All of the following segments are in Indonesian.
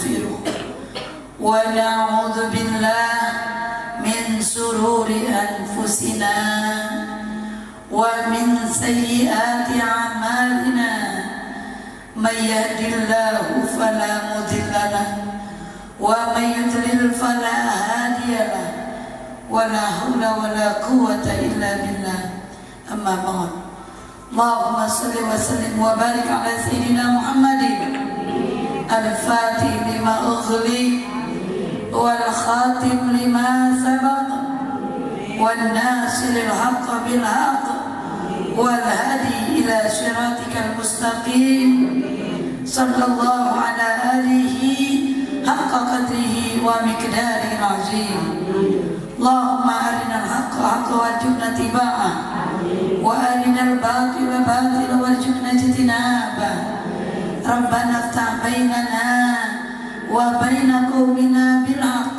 ونستغفره ونعوذ بالله من شرور أنفسنا ومن سيئات أعمالنا من يهد الله فلا مضل له ومن يضلل فلا هادي له ولا حول ولا قوة إلا بالله أما بعد اللهم صل وسلم وبارك على سيدنا محمد الفاتح لما أغلق والخاتم لما سبق والناصر الحق بالحق والهادي إلى صراطك المستقيم صلى الله على آله حق قدره ومقداره العظيم اللهم أرنا الحق حقا وارزقنا اتباعه وأرنا الباطل باطلا وارزقنا اجتنابه ربنا افتح بيننا وبين قومنا بالحق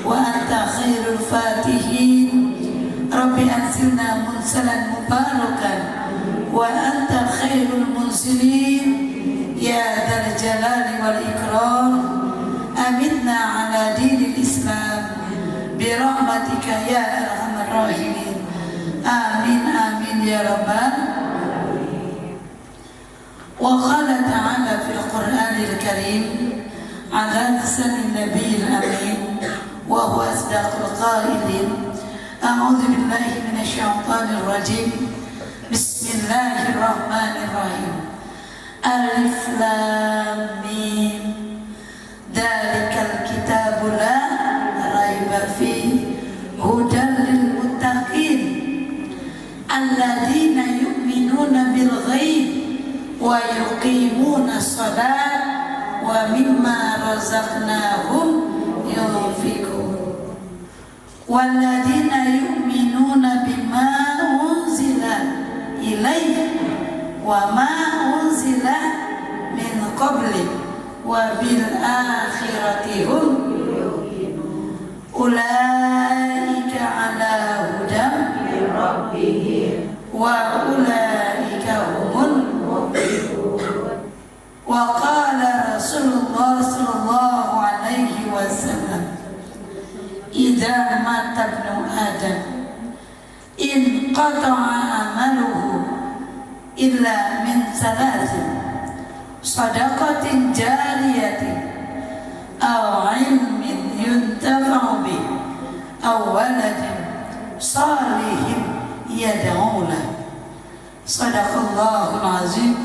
وأنت خير الفاتحين رب أنزلنا منزلا مباركا وأنت خير المنزلين يا ذا الجلال والإكرام أمتنا على دين الإسلام برحمتك يا أرحم الراحمين آمين آمين يا رب. وقال تعالى في القرآن الكريم على لسان النبي الأمين وهو أصدق القائلين أعوذ بالله من الشيطان الرجيم بسم الله الرحمن الرحيم ألف لام ميم ذلك الكتاب لا ريب فيه هدى للمتقين الذين يؤمنون بالغيب ويقيمون الصلاة ومما رزقناهم ينفقون والذين يؤمنون بما أنزل إليك وما أنزل من قبلك وبالآخرة هم أولئك على هدى من ربهم وأولئك هم المفلحون. وقال رسول الله صلى الله عليه وسلم إذا مات ابن آدم انقطع عمله إلا من ثلاث صدقة جارية أو علم ينتفع به أو ولد صالح يدعو له صدق الله العظيم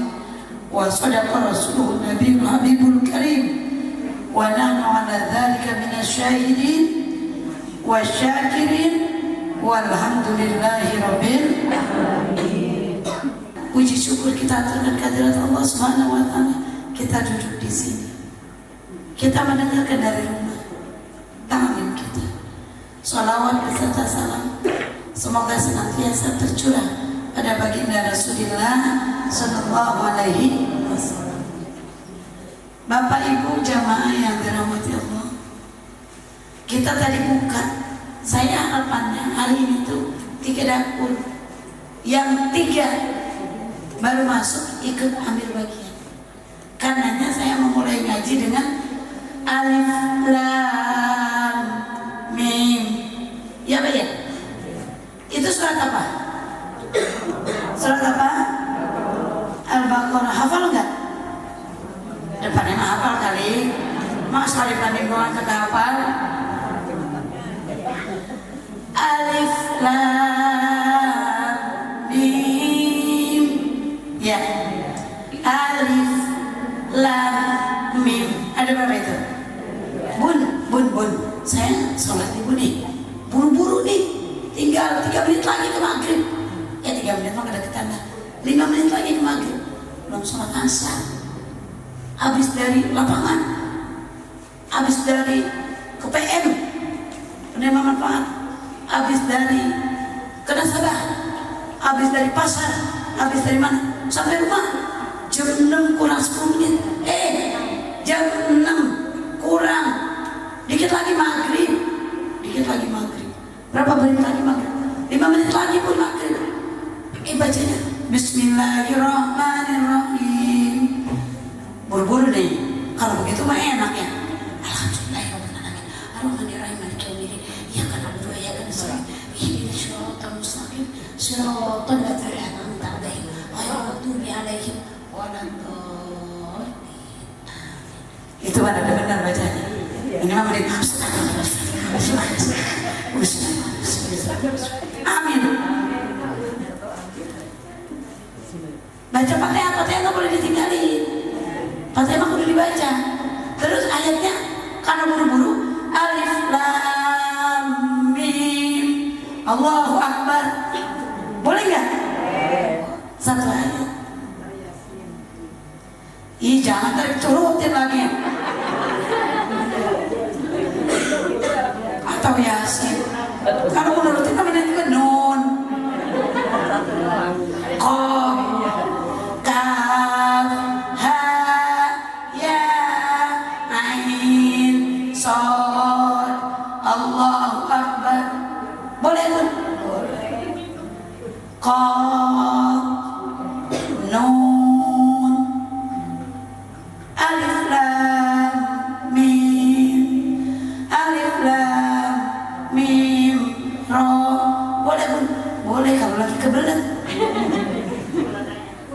وصدق رسوله النبي الحبيب الكريم ونحن على ذلك من الشاهدين والsyakirin walhamdulillahi rabbil alamin. Puji syukur kita aturkan kehadirat Allah Subhanahu wa taala. Kita duduk di sini. Kita mendengarkan dari rumah. Ta'lim kita. Shalawat beserta salam semoga senantiasa tercurah pada baginda Rasulullah sallallahu alaihi wasallam. Bapak Ibu jamaah yang dirahmati Allah. Kita tadi buka, saya harapannya hari ini tuh 3 dapur, yang 3 baru masuk ikut ambil bagian. Karenanya saya memulai ngaji dengan alif lam mim. Ya Pak ya? Itu surat apa? Surat apa? Al-Baqarah. Hafal enggak? Depannya mah hafal kali. Mas alif lam mim doang kagak hafal. Alif lam mim. Ya. Alif lam mim. Ada berapa itu? Bun. Saya sholat ibu nih. Buru-buru nih. Tinggal 3 menit lagi ke maghrib. 3 menit mah kedeketan dah. 5 menit lagi ke maghrib. Belum sholat asar. Habis dari lapangan. Habis dari ke PM. Penerima manfaat. Habis dari ke nasabah. Habis dari pasar. Habis dari mana? Sampai rumah. Jam 6 kurang 10 menit. Jam 6 kurang. Dikit lagi maghrib. Berapa menit lagi maghrib? 5 menit lagi pun maghrib. Bacanya Bismillahirrahmanirrahim. Buru-buru deh. Kalau begitu mah enak ya. siratal ladzina an'amta 'alaihim ghairil maghdubi 'alaihim waladdallin. Itu benar bacanya. Ini mah menit. Amin. Baca Fatihah nggak boleh ditinggalin. Fatihah mah kudu dibaca. Terus ayatnya karena buru-buru, alif lam mim Allahu Akbar. Boleh nggak? Satu ayat. Ih, jangan tarik turutin lagi. Atau Yasin. Kalau menurutin namanya juga Nun, Qaf, Kaf, Ha, Ya, Ain, Shad, Allahu Akbar. Boleh pun? Qaf, Nun, Alif Lam Mim, Alif Lam Mim Ra. Boleh pun? Boleh kalau lagi kebelet.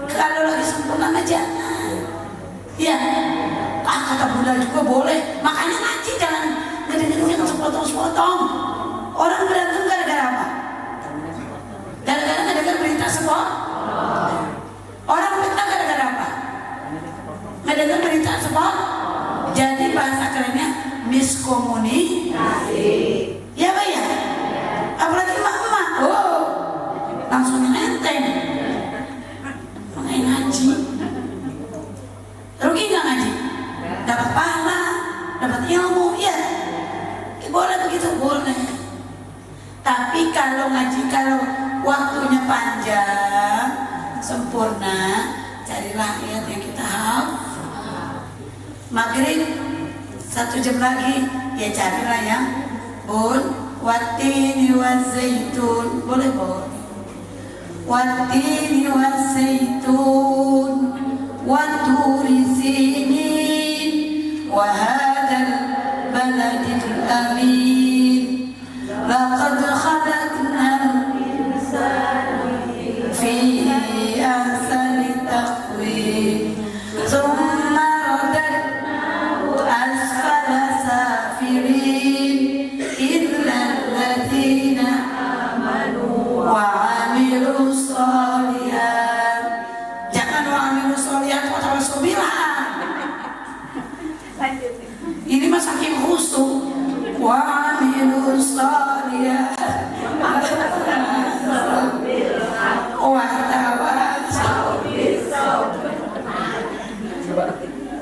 Kalau lagi sempurna aja. Ya, kata Bunda juga boleh. Makanya ngaji jangan gede-gedean sepotong-sepotong. Orang berantem gara-gara apa? Gara-gara ngedengar berita sepot. Orang fitnah gara-gara apa? Ngedengar berita sepot. Jadi bahasa kerennya miskomunikasi. Ya Pak ya? Apalagi emak-emak. Oh, langsung nenteng. Makanya ngaji. Rugi nggak ngaji? Dapat pahala, dapat ilmu, ya. Boleh begitu, boleh. Tapi kalau ngaji, kalau waktunya panjang, sempurna, carilah ayat yang kita hafal. Maghrib 1 jam lagi, ya carilah yang Wattini wazzaitun. Boleh boleh. Wattini wazzaitun watturi sinin wa hadzal baladil amin laqad khalaqnal insana fi ahsani taqwim thumma radadnahu asfala safirin illa alladhina amanu wa amilus sholihat. Jangan wa amilus sholihat wa tawassaw billah. Ini mah saking khusyuk. Wa amilus sholihat wa tawassaw bis sabr.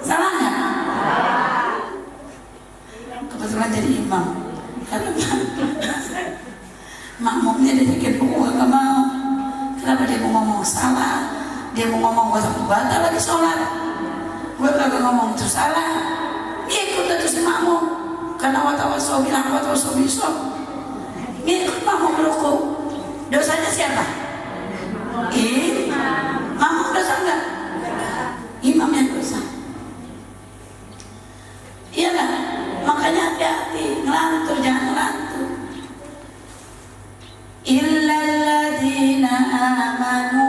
Salah nggak? Kebetulan jadi imam. Karena makmumnya dia bikin buku gak mau. Kenapa dia mau ngomong salah? Dia mau ngomong gak batal lagi sholat. Gue kagak ngomong itu salah. Ikut terus si makmum. Karena watawassaw bilang watawassaw bisab. Ikut makmum ruku. Dosanya siapa? Makmum dosa enggak? Imam yang dosa. Iya kan? Makanya hati-hati, ngelantur, jangan ngelantur. Illalladzina amanu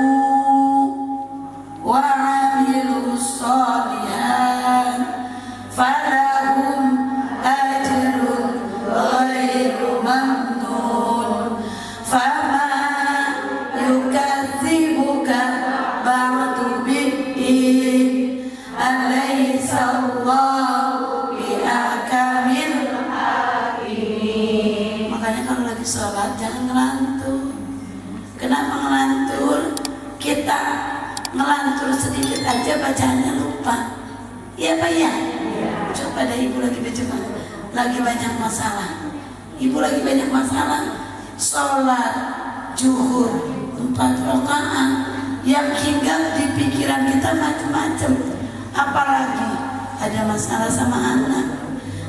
wa amilus sholihat falahum ajrun ghairu mamnun fama yukadzibuka ba'du biddin alayhisallahu bihakamil hakimin. Makanya kalau lagi sholat jangan ngelantur. Kenapa ngelantur? Kita ngelantur sedikit aja bacaannya lupa. Iya Pak ya? Coba ada ibu lagi berjemaah, lagi banyak masalah. Ibu lagi banyak masalah. Sholat zuhur 4 rakaat yang hinggap di pikiran kita macam-macam. Apalagi ada masalah sama anak,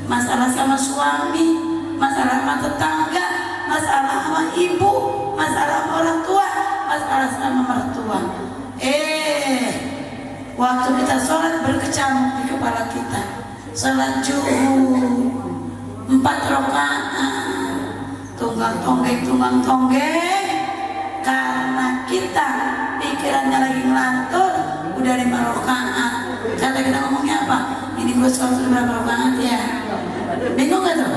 masalah sama suami, masalah sama tetangga, masalah sama ibu, masalah sama orang tua, masalah sama mertua. Waktu kita sholat berkecamuk di kepala kita. Sholat zuhur 4 rakaat, tunggang tonggeng, kita pikirannya lagi ngelantur, udah 5 rakaat. Kata kita ngomongnya apa? Ini gue sholat udah berapa rakaat ya? Bingung gak tuh?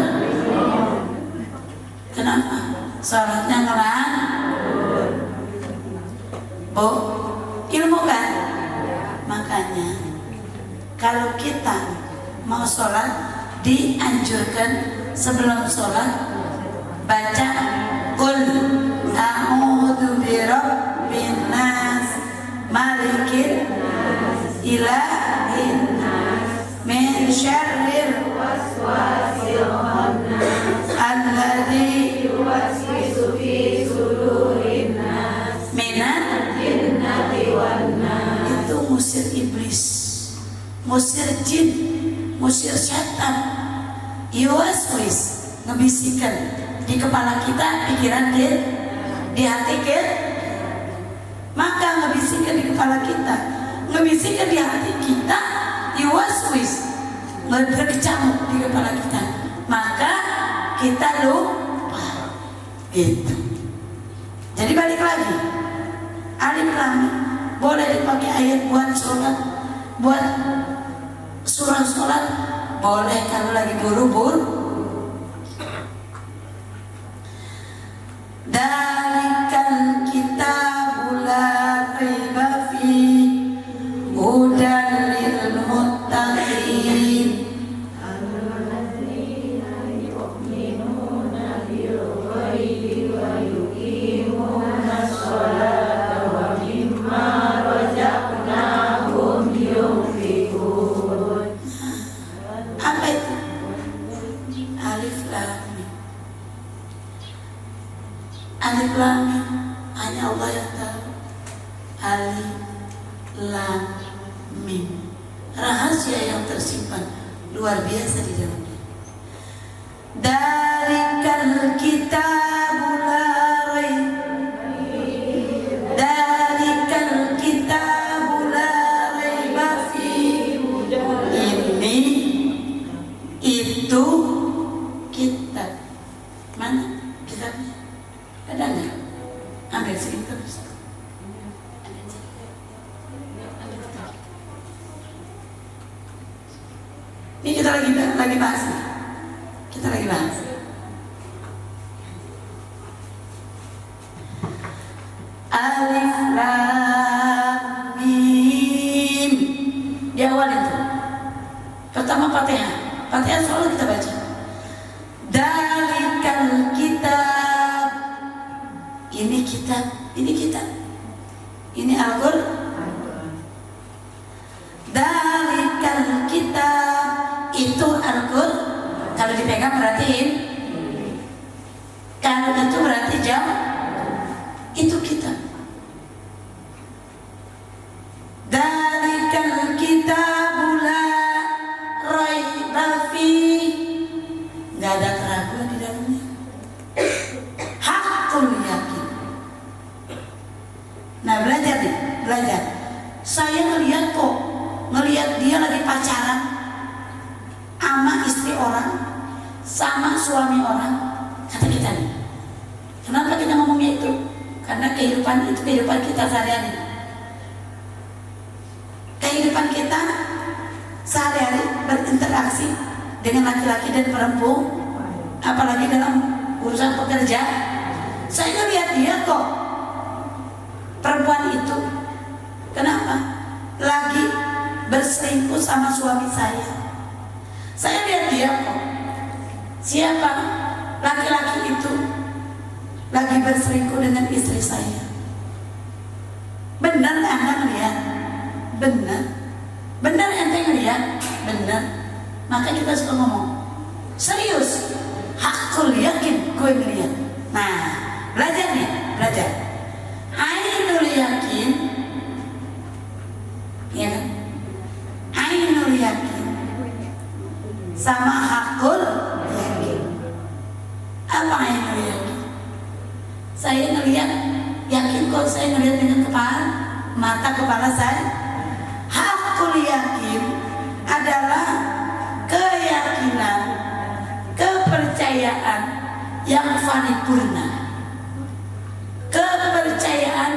Kenapa? Sholatnya ngelantur. Bu, ilmu kan? Makanya kalau kita mau sholat, dianjurkan sebelum sholat baca Qul a'udzu birabbin nas malikin ilahin nas min syarril waswasil khannas alladzi yuwaswisu fi sudurin nas minal jinnati wan nas. Itu musir iblis, musir jin, musir setan. Yuwaswis, ngebisikkan di kepala kita, pikiran di hati kita. Maka ngebisikkan di kepala kita, ngebisikkan di hati kita, yuwaswis, berkecamuk di kepala kita. Maka kita lupa. Gitu. Jadi balik lagi, alif lam boleh dipakai ayat buat sholat, buat surah sholat boleh kalau lagi buru-buru. Dalikal kitabul la raiba fi hudan lil muttaqin alladzina yu'minuna bil ghaibi wa yuqimuna sholata wa mimma razaqnahum yunfiqun. Apa itu? Alif lam mim. Alif lam mim hanya Allah yang tahu. Alif lam mim, rahasia yang tersimpan luar biasa di dalamnya. Dalikal kitabul la raib, dalikal kitabul la raiba fi. Ini itu kitab. Mana kitabnya? Ada nggak? Ambil sini terus. Ini kita lagi bahas. Kita lagi bahas. Alif lam mim. Di awal itu. Pertama Fatihah. Fatihah selalu kita baca. Dalikal kitab. Ini kitab, ini kitab. Ini Al-Qur'an. Dalikal kitab, itu Al-Qur'an. Kalau dipegang berarti kalau itu berarti jauh. Itu kitab. Dalikal kitabul la raiba fi. Enggak ada keraguan di dalamnya. Hakul yakin. Nah, belajar nih, belajar. Saya ngelihat kok, ngelihat dia lagi pacaran sama istri orang, sama suami orang. Kata kita nih, kenapa kita ngomongnya itu? Karena kehidupan itu kehidupan kita sehari-hari. Kehidupan kita sehari-hari berinteraksi dengan laki-laki dan perempuan, apalagi dalam urusan pekerja. Saya lihat dia kok, perempuan itu kenapa lagi berselingkuh sama suami saya. Saya lihat dia kok, siapa laki-laki itu lagi berselingkuh dengan istri saya. Benar Anda melihat? Benar. Benar ente ngelihat? Benar. Maka kita suka ngomong serius, hakul yakin gue ngelihat. Nah, belajar nih, belajar. Ainul yakin, ya kan? Ainul yakin sama hakul yakin. Apa ainul yakin? Saya ngelihat, yakin kok saya ngelihat dengan mata kepala saya. Hakul yakin adalah keyakinan, kepercayaan yang paripurna, kepercayaan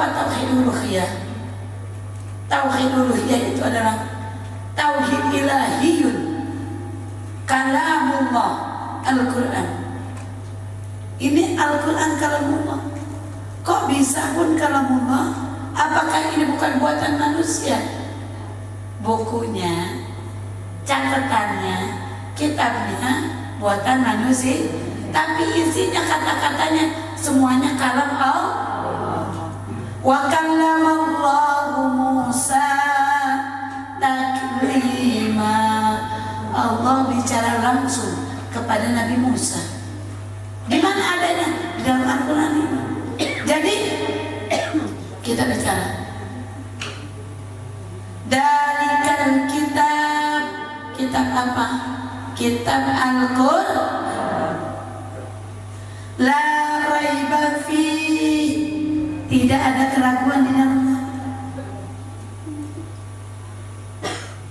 Apa tauhid uluhiyah? Tauhid uluhiyah itu adalah tauhid ilahiyun, kalamullah, Al-Quran. Ini Al-Quran kalamullah. Kok bisa pun kalamullah? Apakah ini bukan buatan manusia? Bukunya, catatannya, kitabnya buatan manusia, tapi isinya kata-katanya semuanya kalam Allah. Wa kallamallahu Musa taklima. Allah bicara langsung kepada Nabi Musa. Di mana adanya? Di dalam Al-Quran ini. Jadi kita bicara dalikal kitab. Kitab apa? Kitab Al-Quran. La raiba fi, tidak ada keraguan di dalamnya.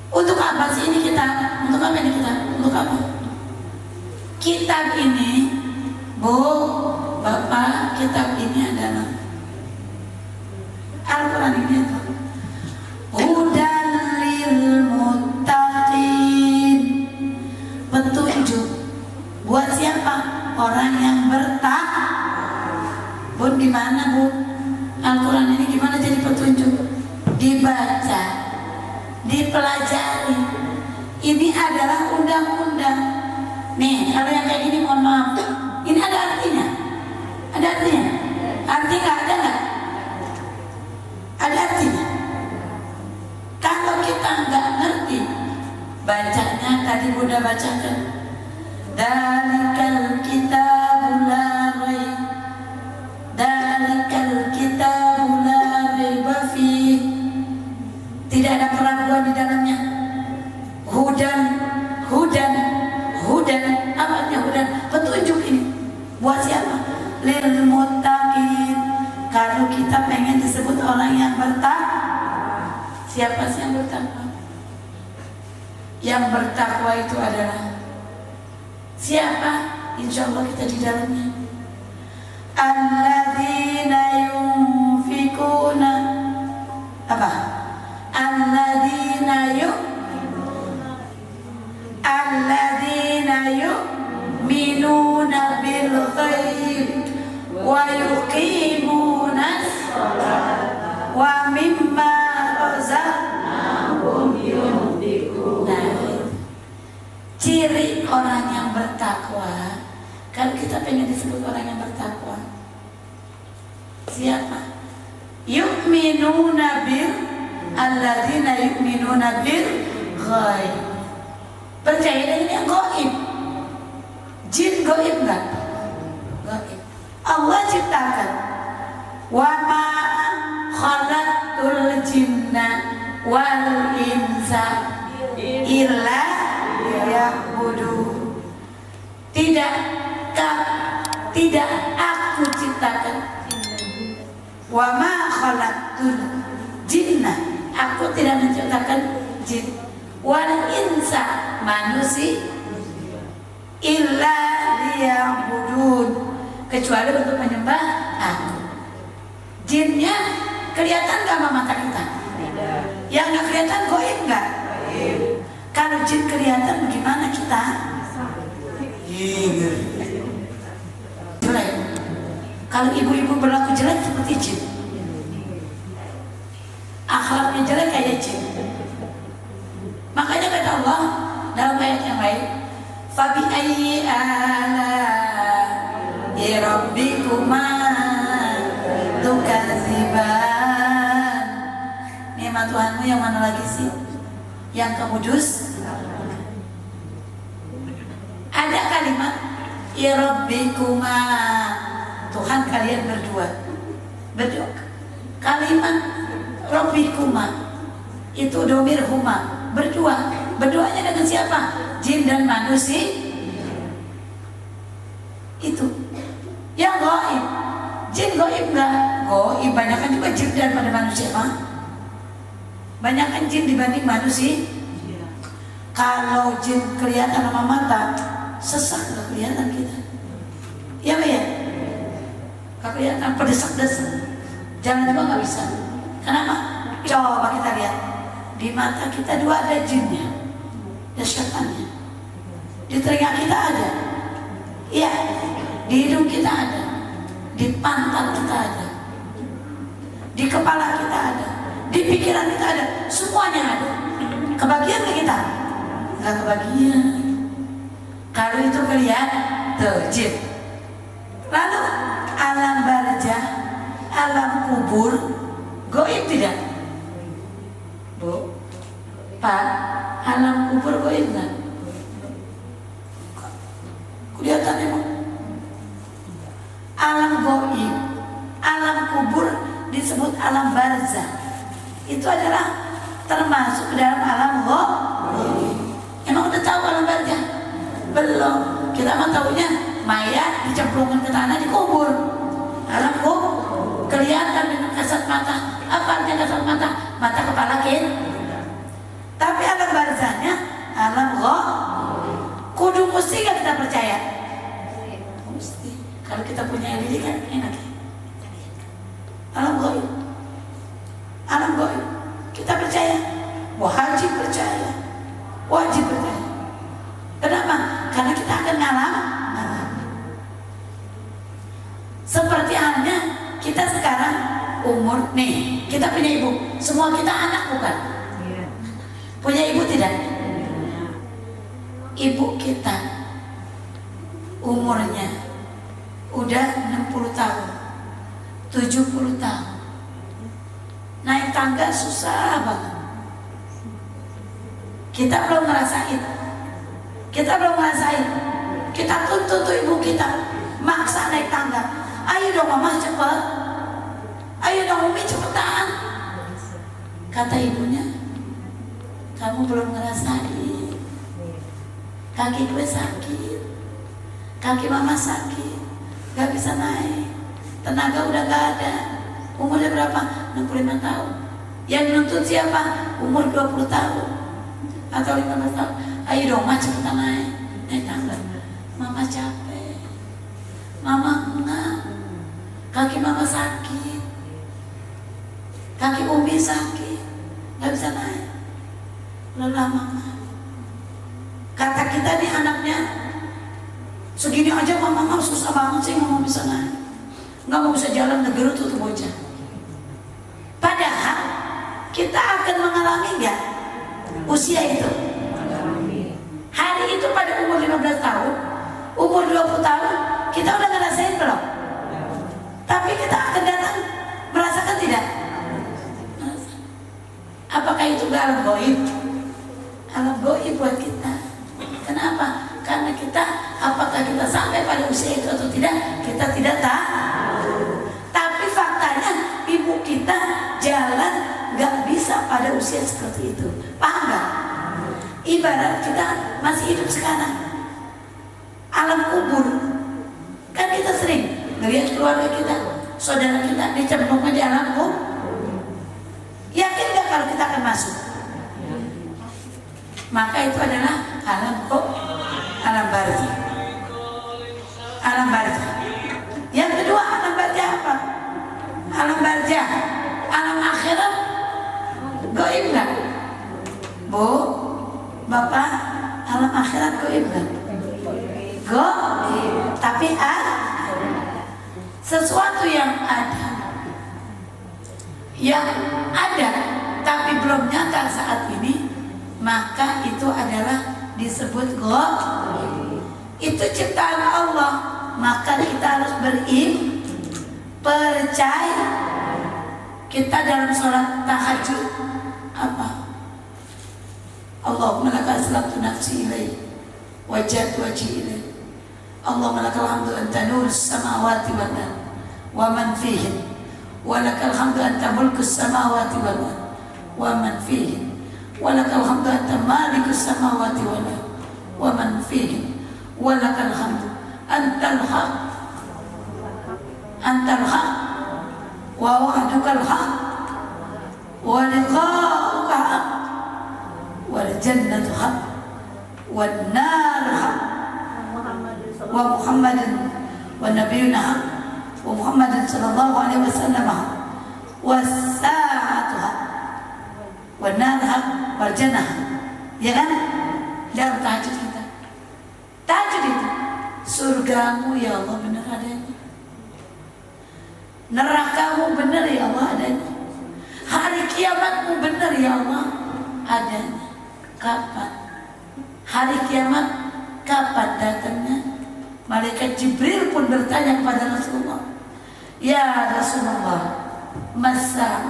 Untuk apa sih ini kitab? Untuk apa ini kitab? Untuk apa? Kitab ini, Bu, Bapak, kitab ini adalah Al-Quran ini adalah hudan lil muttaqin, petunjuk buat siapa? Orang yang bertakwa. Bun, gimana Bu? Al-Quran ini gimana jadi petunjuk? Dibaca, dipelajari. Ini adalah undang-undang. Nih, kalau yang kayak gini mohon maaf, ini ada artinya? Ada artinya? Arti nggak ada nggak? Ada artinya. Kalau kita nggak ngerti bacanya, tadi Bunda bacakan, dalikal kitabul la raib, dalikal kitabul la raiba fi, tidak ada keraguan di dalamnya. Hudan, hudan, hudan, apa artinya hudan? Petunjuk ini buat siapa? Lil muttaqin. Kalau kita pengen disebut orang yang bertakwa, siapa sih yang bertakwa? Yang bertakwa itu adalah siapa? Insya Allah kita di dalamnya. Alladzina yunfikuna apa? Alladzina yu'minuna bil ghaib wa yuqimuna shalah wa mimma razaqnahum yunfikun. Ciri orang yang bertakwa, kalau kita pengen disebut orang yang bertakwa, siapa? Yu'minuna bil, alladzina yu'minuna bil ghaib, percaya dengan yang gaib. Jin gaib enggak? Gaib. Allah ciptakan. Wa ma khalaqtul jinna wal insa illa liya'budun. Tidak aku ciptakan. Wa ma khalaqtul jinna, aku tidak menciptakan jin, wal insa, manusia, illa liya'budun, kecuali untuk menyembah aku. Jinnya kelihatan gak sama mata kita? Tidak. Yang gak kelihatan gaib gak? Gaib. Kalau jin kelihatan bagaimana kita? Jelek. Kalau ibu-ibu berlaku jelek seperti jin, akhlaknya jelek kayak jin. Makanya kata Allah dalam ayat yang lain, fabi ayyi ala'i rabbikuma tukadziban. Nikmat Tuhanmu yang mana lagi sih? Yang kamu dus? Ada kalimat ya rabbikuma, Tuhan kalian berdua. Kalimat rabbikuma itu domir huma, berdua. Berduanya dengan siapa? Jin dan manusia. Itu yang gaib. Jin gaib enggak? Gaib, banyakan juga jin daripada manusia, Pak. Banyakan jin dibanding manusia. Kalau jin kelihatan sama mata, sesak nggak kelihatan kita. Iya Pak ya? Nggak kelihatan, pedesak-desak. Jalan juga nggak bisa. Kenapa? Coba kita lihat. Di mata kita dua ada jinnya, ada syaitannya. Di telinga kita ada, iya. Di hidung kita ada, di pantat kita ada, di kepala kita ada, di pikiran kita ada, semuanya ada. Kebagian nggak kita? Nggak kebagian. Kalau itu kelihatan tuh jin. Lalu alam barzah, alam kubur, goib tidak? Bu, Pak, alam kubur goib nggak? Kelihatan emang. Alam goib, alam kubur disebut alam barzah. Itu adalah termasuk dalam alam goib. Emang udah tahu alam barzah? Belum. Kita mah tahunya mayat dicemplungkan ke tanah dikubur. Alam kubur kelihatan dengan kasat mata. Apa artinya kasat mata? Mata kepala kita. Tapi alam barzahnya alam goib. Kudu mesti gak kita percaya? Mesti. Kalau kita punya LED kan enak ya. Alam goib. Alam goib. Kita percaya. Wajib percaya. Wajib percaya. Kenapa? Karena kita akan ngalami. Seperti halnya kita sekarang umur nih, kita punya ibu. Semua kita anak bukan? Punya ibu tidak? Ibu kita umurnya udah 60 tahun 70 tahun, naik tangga susah banget. Kita belum ngerasain. Kita tuntut tuh ibu kita maksa naik tangga. Ayo dong mama cepet, ayo dong umi cepetan. Kata ibunya, kamu belum ngerasain. Kaki gue sakit, kaki mama sakit, gak bisa naik, tenaga udah gak ada. Umurnya berapa? 65 tahun. Yang menuntut siapa? Umur 20 tahun atau 15 tahun. Ayo dong ma cepetan naik tangga. Mama capek, mama enggak, kaki mama sakit, kaki umi sakit, gak bisa naik, lelah mama. Kata kita nih anaknya, segini aja mama susah banget sih nggak mau bisa naik, nggak mau bisa jalan, negerut tuh bocah. Padahal kita akan mengalami nggak usia itu? Hari itu pada umur 15 tahun, umur 20 tahun, kita udah ngerasain belum? Tapi kita akan datang merasakan tidak? Apakah itu alam goib? Alam goib buat kita. Kenapa? Karena kita, apakah kita sampai pada usia itu atau tidak, kita tidak tahu. Tapi faktanya ibu kita jalan gak bisa pada usia seperti itu. Paham gak? Ibarat kita masih hidup sekarang, alam kubur. Kan kita sering melihat keluarga kita, saudara kita dicemplungkan di alam kubur. Yakin gak kalau kita akan masuk? Maka itu adalah alam kubur, alam barzah. Alam barzah. Yang kedua alam barzah apa? Alam barzah, alam akhirat. Goib gak? Bu, bapak, alam akhirat goib gak? Goib. Tapi ada sesuatu yang ada tapi belum nyata saat ini, maka itu adalah disebut goib. Itu ciptaan Allah, maka kita harus percaya. Kita dalam sholat tahajud apa? Allahumma laka aslamtu nafsi ilaik wajjahtu wajhi ilaik. Allahumma lakal hamdu anta nurus samawati wal ardh wa man fihin, wa lakal hamdu anta mulkus samawati wal ardh wa man fihin, wa lakal hamdu anta malikus samawati wal ardh wa man fihin, wa lakal hamdu antal haq wa wa'dukal haq wa liqa'uka haq wal jannatu haq wan nar haq wa Muhammadin wa nabiyuna haq wa Muhammadin sallallahu alaihi wasallam haq wasa'atuha wa narha wal jannah. Ya kan? Dalam tahajud kita. Tahajud itu surgamu ya Allah benar adanya. Nerakamu benar ya Allah adanya. Hari kiamatmu benar ya Allah adanya. Kapan? Hari kiamat kapan datangnya? Malaikat Jibril pun bertanya kepada Rasulullah, ya Rasulullah, masa,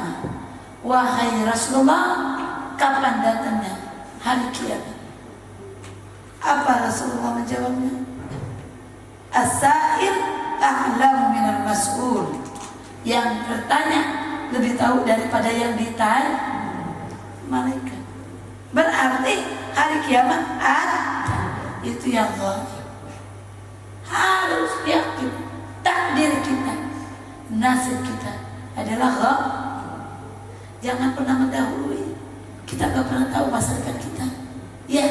wahai Rasulullah, kapan datangnya hari kiamat? Apa Rasulullah menjawabnya? As-sa'il a'lamu minal mas'ul. Yang bertanya lebih tahu daripada yang ditanya. Malaikat. Berarti hari kiamat ada. Itu yang Allah harus yakin. Takdir kita, nasib kita adalah ghaib. Jangan pernah mendahului. Kita gak pernah tahu masa depan kita. Ya,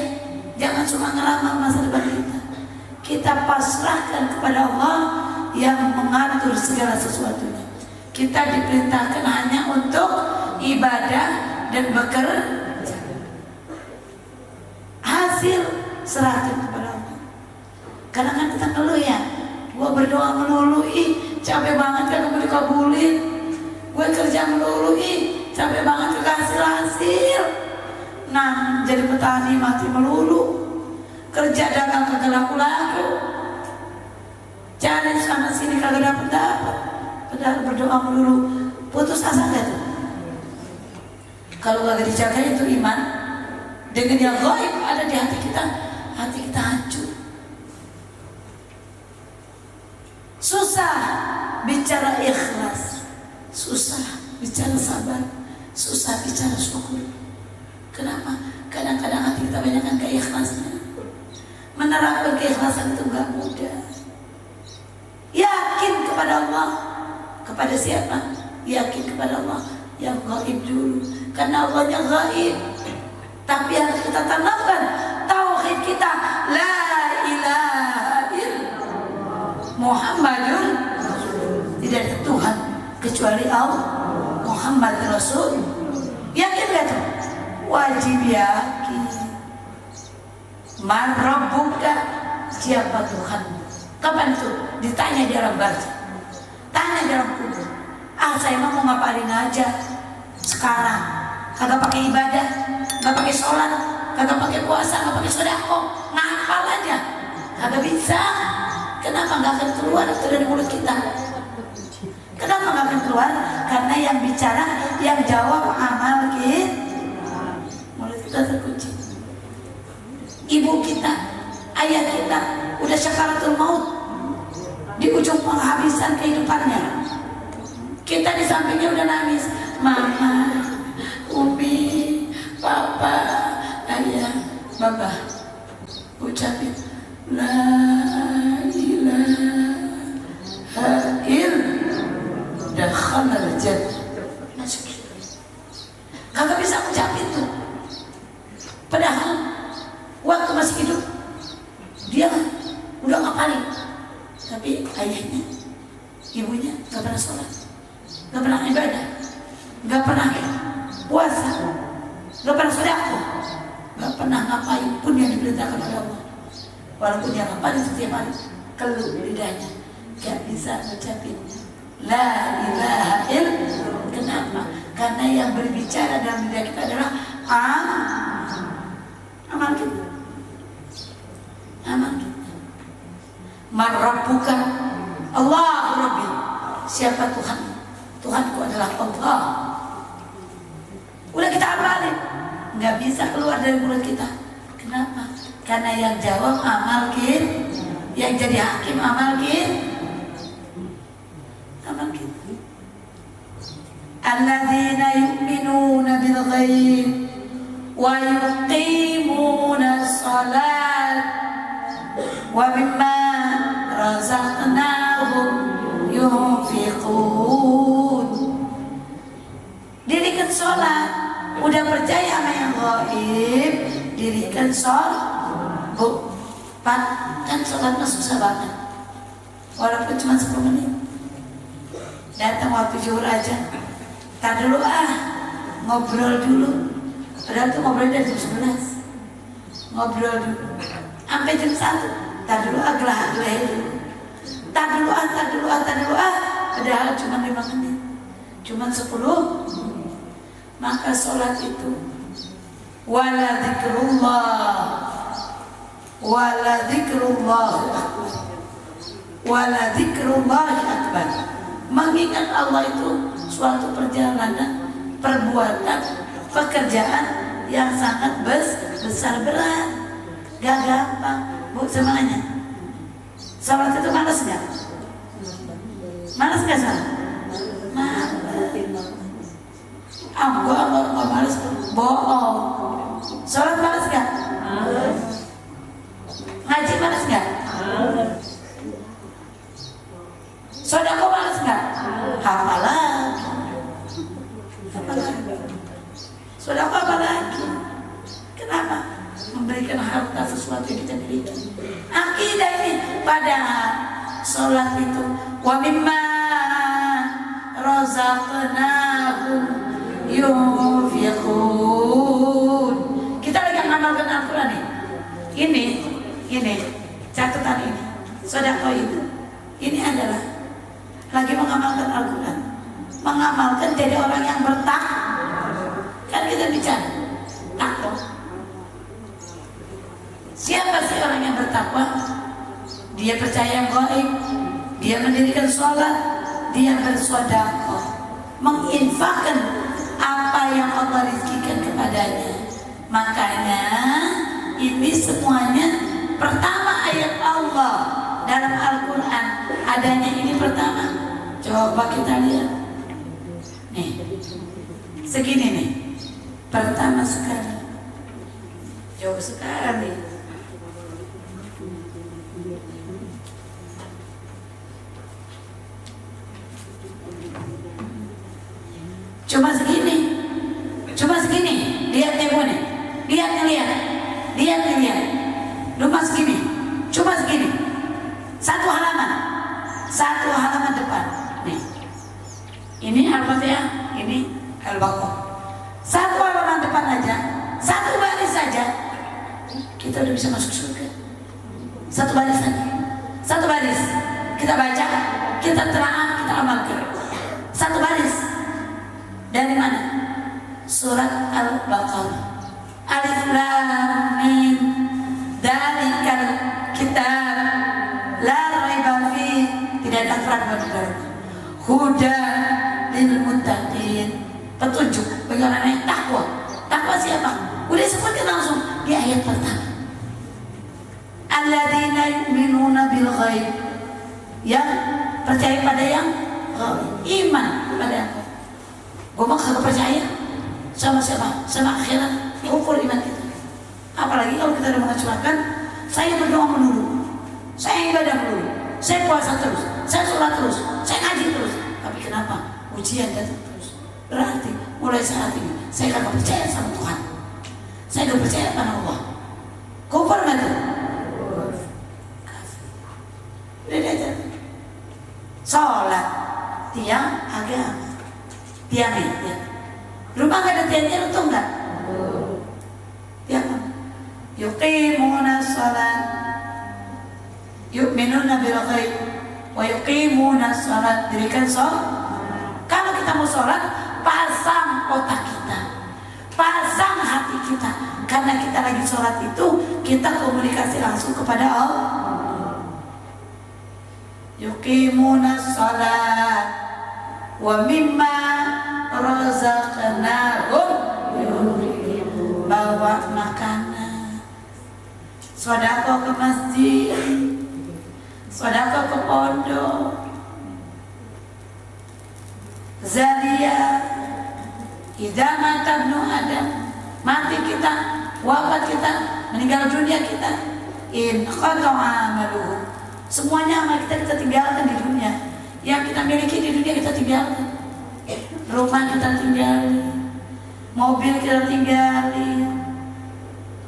jangan cuma ngeramal masa depan kita. Kita pasrahkan kepada Allah yang mengatur segala sesuatunya. Kita diperintahkan hanya untuk ibadah dan bekerja. Hasil serahkan kepada Allah. Karena kan kita ngeluh ya, gua berdoa melulu, capek banget kan kamu dikabulin. Gue kerja melulu, capek banget gak hasil. Nah, jadi petani mati melulu. Kerja dagang kagak laku-laku. Cari sana sini kagak dapat. Padahal berdoa melulu, putus asa gak tuh? Kalau kagak dijaga itu iman. Dengan yang gaib ada di hati kita hancur. Susah bicara ikhlas, susah bicara sabar, susah bicara syukur. Kenapa? Kadang-kadang hati kita banyak kan keikhlasannya. Menerapkan keikhlasan itu gak mudah. Yakin kepada Allah. Kepada siapa? Yakin kepada Allah yang gaib dulu. Karena Allah yang gaib. Tapi harus kita tanamkan tauhid kita, la ilaha illallah Muhammadun, tidak ada Tuhan kecuali Allah, Muhammad Rasul. Yakin gak tuh? Wajib yakin. Man rabbuka, siapa Tuhan? Kapan tuh? Ditanya di alam barzah, tanya di alam kubur. Saya mau ngapain aja sekarang? Kagak pakai ibadah, kagak pakai sholat, kagak pakai puasa, kagak pakai sedekah, ngapal aja, kagak bisa. Kenapa nggak akan keluar itu dari mulut kita? Kenapa nggak akan keluar? Karena yang bicara, yang jawab amal kita. Mulut kita terkunci. Ibu kita, ayah kita, udah syakaratul maut, di ujung penghabisan kehidupannya. Kita di sampingnya udah nangis, mama, umi, papa, ayah, baba, ucapin la ilaha illallah, dakhalal jannah. Masuk. Kagak bisa ucapin tuh. Padahal waktu masih hidup dia udah ngapalin. Tapi ayahnya, ibunya gak pernah sholat, gak pernah ibadah, gak pernah puasa, gak pernah sedekah, gak pernah ngapain pun yang diperintahkan oleh Allah. Walaupun dia ngapain setiap hari, keluh lidahnya, gak bisa ngucapin la ilaha illallah. Kenapa? Karena yang berbicara dalam lidah kita adalah amal kita. Amal kita. Man rabbuka, Allah Rabbi. Siapa Tuhan? Tuhanku adalah Allah. Udah kita amalin, nggak bisa keluar dari mulut kita. Kenapa? Karena yang jawab amal kita, yang jadi hakim amal kita. Amal kita. Alladzina yu'minuna bil ghaib wa yuqimuna shalat wa mimma razaqnahum yunfiqun. Dirikan sholat, udah percaya sama yang gaib, dirikan sholat. Bu, Pak, kan sholat mah susah banget, walaupun cuma 10 menit. Datang waktu zuhur aja, Tak dulu ngobrol dulu. Padahal tuh ngobrol dari jam 11. Ngobrol dulu sampai jam 1. Tak dulu gelah dulu. Tak dulu padahal cuma 5 menit, cuma 10. Maka sholat itu wala zikrullah akbar. Mengingat Allah itu suatu perjalanan, perbuatan, pekerjaan yang sangat besar berat, gak gampang. Bu, semuanya sholat itu malas gak? Malas gak sholat? Malas. Gua malas, bohong. Sholat malas gak? Malas. Ngaji malas gak? Malas. Sedekah malas gak? Apalagi. Sedekah apalagi? Kenapa? Memberikan harta sesuatu yang kita miliki. Akidah ini. Padahal sholat itu wa mimma razaqnahum yunfiqun. Kita lagi mengamalkan Al-Quran ini catatan ini. Sedekah itu ini adalah lagi mengamalkan Al-Quran, mengamalkan jadi orang yang bertakwa. Kan kita bicara takwa. Siapa sih orang yang bertakwa? Dia percaya gaib, dia mendirikan sholat, dia bersedekah, menginfakkan apa yang Allah rizkikan kepadanya. Makanya ini semuanya pertama ayat Allah dalam Al-Quran adanya ini pertama. Coba kita lihat nih, segini nih, pertama sekali, jauh sekali. Cuma segini, lihat nih, lihat, rumah segini, cuma segini, satu halaman depan, nih, ini Al-Fatihah, ini Al-Baqarah, satu halaman depan aja, satu baris saja, kita udah bisa masuk surga. Satu baris aja, satu baris, kita baca, kita telaah, kita amalkan, satu baris. Dari mana? Surat Al-Baqarah. Alif Lam Mim. Dzalikal kitab la raiba fihi. Tidak ada keraguan di dalamnya. Huda lil muttaqin. Petunjuk bagi orang yang takwa. Takwa siapa? Udah sebutkan langsung di ayat pertama. Alladzina yu'minuna bil ghaib. Yang percaya pada yang iman pada yang gue mah kagak percaya sama siapa? Sama akhirat. Ukur iman kita. Apalagi kalau kita udah mengecurahkan, saya berdoa melulu, saya ibadah melulu, saya puasa terus, saya sholat terus, saya ngaji terus. Tapi kenapa? Ujian datang terus. Berarti mulai saat ini saya kagak percaya sama Tuhan. Saya gak percaya pada Allah. Kufur gak tuh? Udah diajar. Sholat tiang agama. Tiangnya, rumah gak ada tiangnya, untung gak? Tiang apa? Yuqimuna sholat, yu'minuna bil ghaib, wa yuqimuna sholat. Dirikan sholat. Kalau kita mau sholat, pasang otak kita, pasang hati kita. Karena kita lagi sholat itu, kita komunikasi langsung kepada Allah. Yuqimuna sholat wa mimma razaqnahum yunfiqun. Bawa makanan, sedekah ke masjid, sedekah ke pondok, zariyah. Idza mata ibnu Adam, mati kita, wafat kita, meninggal dunia kita, in qata'a amaluhu. Semuanya amal kita tinggalkan di dunia. Yang kita miliki di dunia kita tinggalkan. Rumah kita tinggali, mobil kita tinggali,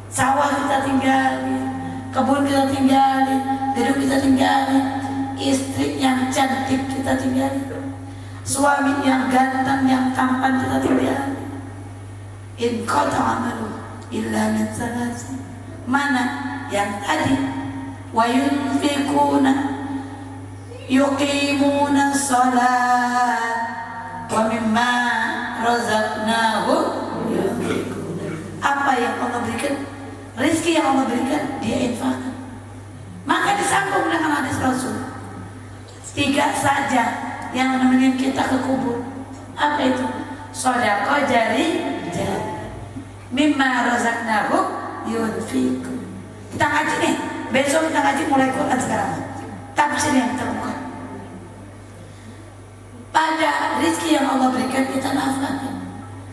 sawah kita tinggali, kebun kita tinggali, gedung kita tinggali, istri yang cantik kita tinggali, suami yang ganteng, yang tampan kita tidak. In qata amalu illa min salasi. Mana yang tadi? Wa yunfikuna yuqimuna salat wa mimma razaqnahum yunfikuna. Apa yang Allah berikan, rezeki yang Allah berikan, dia infakkan. Maka disambung dengan hadis Rasul. 3 saja yang menemani kita ke kubur. Apa itu? Sedekah jari. Mimma razaqnahum yunfikun. Kita ngaji nih, besok kita ngaji mulai Quran sekarang. Tafsir yang terbuka. Pada rezeki yang Allah berikan kita nafkahkan.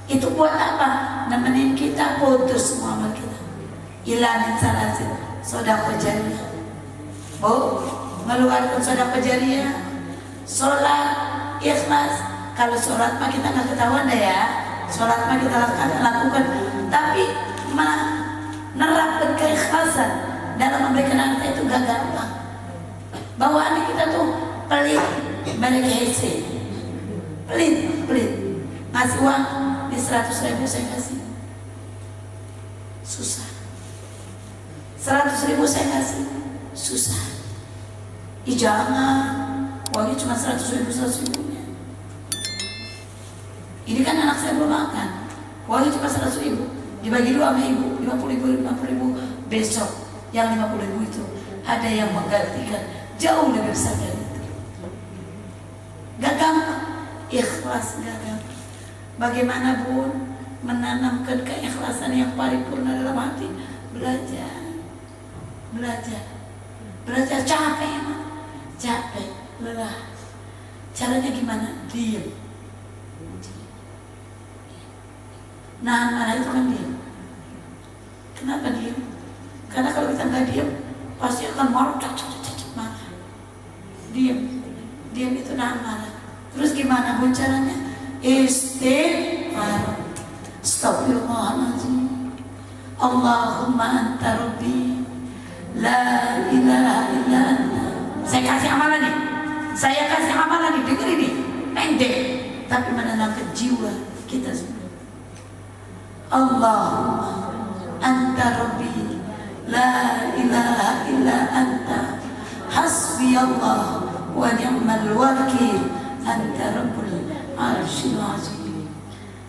Itu buat apa? Nemenin kita putus semua amal kita. Ilanin salasin, sedekah jariyah. Bu, mengeluarkan sedekah jariyah, sholat ikhlas. Kalau sholat mah kita nggak ketahuan deh ya. Sholat mah kita lakukan, tapi menerapkan keikhlasan dalam memberikan harta itu gak gampang. Bawaan kita tuh pelit, balik hece, pelit. Ngasih uang di 100.000 saya kasih, susah. 100.000 saya kasih, susah. Jangan, uangnya cuma 100.000. Ini kan anak saya belum makan, uangnya cuma 100.000, dibagi 2 sama ibu, 50.000. Besok yang 50.000 itu ada yang menggantikan jauh lebih besar dari itu. Gak gampang, ikhlas gak gampang. Bagaimanapun menanamkan keikhlasan yang paripurna dalam hati, belajar capek emang, lelah. Caranya gimana? Diam. Nahan marah itu kan diam. Kenapa diam? Karena kalau kita nggak diam, pasti akan marah, marah. Diam itu nahan marah. Terus gimana pun caranya? Istighfar. Astagfirullahaladzim. Allahumma anta rabbi, la ilaha illa anta. Saya kasih amalan nih. Dengar ini. Pendek, tapi menenangkan jiwa kita semua. Allahumma anta rabbi, la ilaha illa anta, hasbi Allah wa ni'mal wakil, anta rabbul arsyil azim.